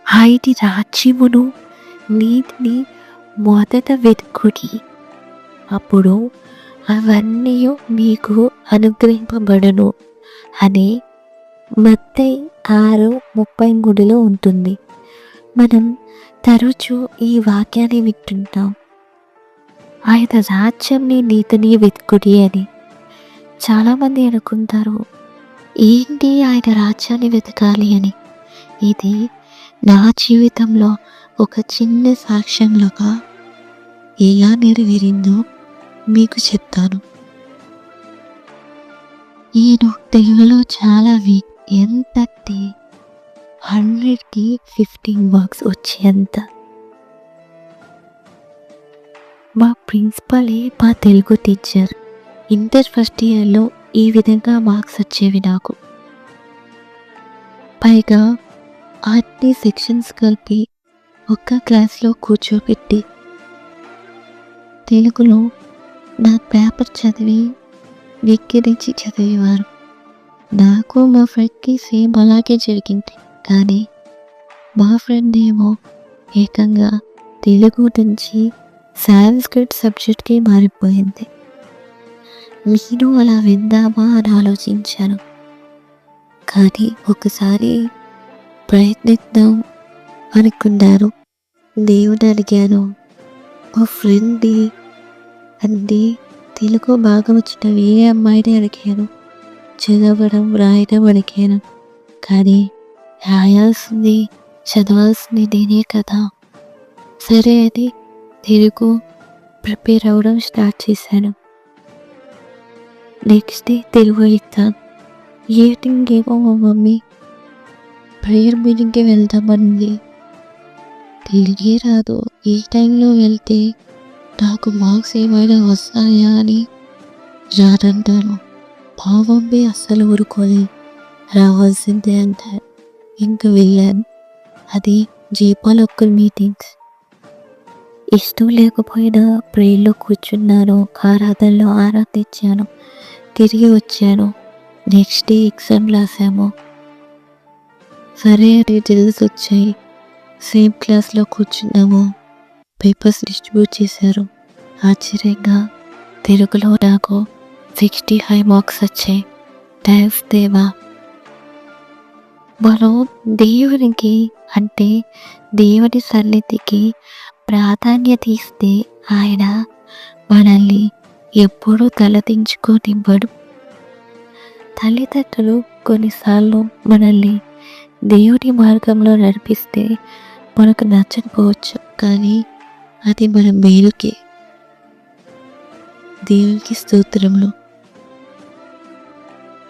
ఆయన రాజ్యమును నీతిని మొదట వెతుకుడి, అప్పుడు అవన్నీ మీకు అనుగ్రహింపబడును అని మత్తయి 6:33లో ఉంటుంది. మనం తరచూ ఈ వాక్యాన్ని వింటుంటాం, ఆయన రాజ్యంని నీతిని వెతుకుడి అని. చాలామంది అనుకుంటారు, ఏంటి ఆయన రాజ్యాన్ని వెతకాలి అని. ఇది నా జీవితంలో ఒక చిన్న సాక్ష్యంలాగా ఎలా నెరవేరిందో మీకు చెప్తాను. నేను తెలుగులో చాలా వీక్, ఎంతంటే 100కి 15 మార్క్స్ వచ్చేంత. మా ప్రిన్సిపలే మా తెలుగు టీచర్. ఇంటర్ ఫస్ట్ ఇయర్లో ఈ విధంగా మార్క్స్ వచ్చేవి నాకు. పైగా అన్ని సెక్షన్స్ కలిపి ఒక్క క్లాస్లో కూర్చోబెట్టి తెలుగులో నా పేపర్ చదివి వెక్కిరించి చదివేవారు. నాకు మా ఫ్రెండ్కి సేమ్ అలాగే జరిగింది. కానీ మా ఫ్రెండ్ ఏమో ఏకంగా తెలుగు నుంచి సాంస్క్రిట్ సబ్జెక్ట్కి మారిపోయింది. నేను అలా విందామా అని ఆలోచించాను. కానీ ఒకసారి ప్రయత్నిద్దాం అనుకున్నాను. దేవుని అడిగాను, మా ఫ్రెండ్ని అంటే తెలుగు బాగా వచ్చిన వేరే అమ్మాయిని అడిగాను, చదవడం రాయడం అడిగాను. కానీ రాయాల్సింది చదవాల్సింది నేనే కదా. సరే అని తెలుగు ప్రిపేర్ అవ్వడం స్టార్ట్ చేశాను. Next day Telugu exam. Evening ఏమో మా మమ్మీ ప్రేయర్ మీటింగ్కి వెళ్దామని. తెలుగే రాదు, ఈ టైంలో వెళ్తే నాకు మార్క్స్ ఏమైనా వస్తాయా అని రానంటాను. మా మమ్మీ అస్సలు ఊరుకొని రావాల్సిందే అంటారు. ఇంకా వెళ్ళాను. అది జీపాలొక్కల్ మీటింగ్స్. ఇష్టం లేకపోయినా ప్రేయర్లో కూర్చున్నాను, ఆరాధనలో ఆరాధించాను, తిరిగి వచ్చాను. నెక్స్ట్ డే ఎగ్జామ్ రాసాము. సరే రిజల్ట్స్ వచ్చాయి. సేమ్ క్లాస్లో కూర్చున్నాము. పేపర్స్ డిస్ట్రిబ్యూట్ చేశారు. ఆశ్చర్యంగా తెలుగులో నాకు 60 హై మార్క్స్ వచ్చాయి. థ్యాంక్స్ దేవా. మనం దేవునికి అంటే దేవుని సన్నిధికి ప్రాధాన్యత ఇస్తే ఆయన మనల్ని ఎప్పుడూ తలదించుకోనివ్వడు. తల్లిదండ్రులు కొన్నిసార్లు మనల్ని దేవుని మార్గంలో నడిపిస్తే మనకు నచ్చకపోవచ్చు, కానీ అది మన మేలుకే. దేవునికి స్తోత్రములు.